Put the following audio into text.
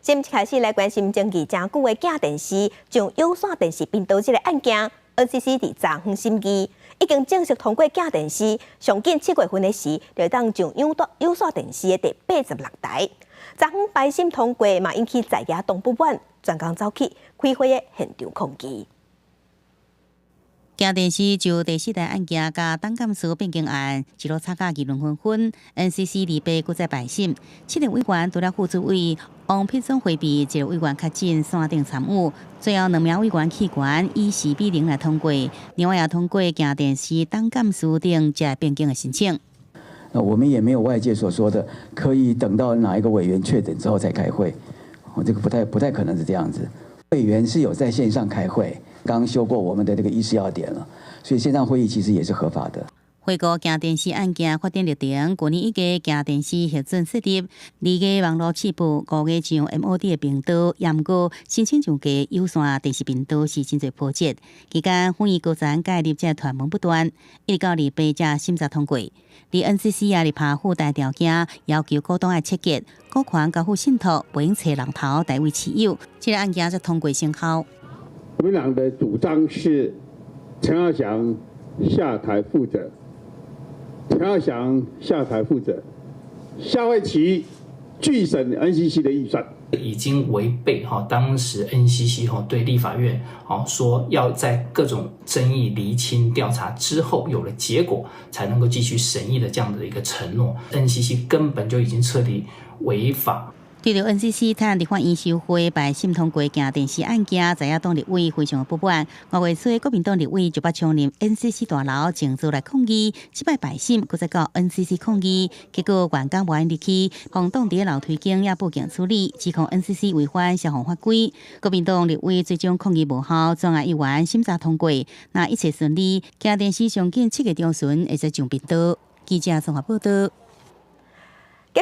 先开始来关心争议真久的假电视将有线电视频道这个案件 ，NCC 伫昨昏审议，已经正式通过假电视，上紧7月份的时就当上有线电视的第86台。昨昏排审通过嘛，引起在野党不满，专工走去开会的现场抗议。 假电视就第4台案件甲党监所变更案，一路吵到议论纷纷。NCC 礼拜搁再排审，7名委员除了副主委王必忠回避，1个委员确诊山顶参与，最后2名委员弃权，以4比0来通过。另外也通过假电视党监所等这变更的申请。我们也没有外界所说的可以等到哪一个委员确诊之后才开会，这个不太可能是这样子。委员是有在线上开会。 刚修过我们的这个议事要点了，所以线上会议其实也是合法的。回顾假电视案件发展历程，去年1月假电视核准设立，2月网络起步，5月上 MOD 的频道，延过申请上架有线电视频道是真侪波折。期间反映高层介入这传闻不断，一直到礼拜才审查通过。而 NCC 也立下附带条件，要求股东爱切结，股权交付信托，不应找人头代为持有。这个案件才通过生效。 国民党的主张是陈耀祥下台负责，陈耀祥下台负责，夏慧琪拒审 NCC 的预算，已经违背当时 NCC 对立法院说要在各种争议厘清调查之后有了结果才能够继续审议的这样的一个承诺 ，NCC 根本就已经彻底违法。 对着 NCC 台湾立法院收回排审通过假电视案件，在野党立委非常的不满。5月初，国民党立委就把冲入 NCC 大楼静坐来抗议，失败排审，搁再到 NCC 抗议，结果员工无按入去，防党伫楼梯间也报警处理，指控 NCC 违反消防法规。国民党立委最终抗议无效，专案议员审查通过，那一切顺利，假电视上紧7月中旬会再上频道。记者综合报道。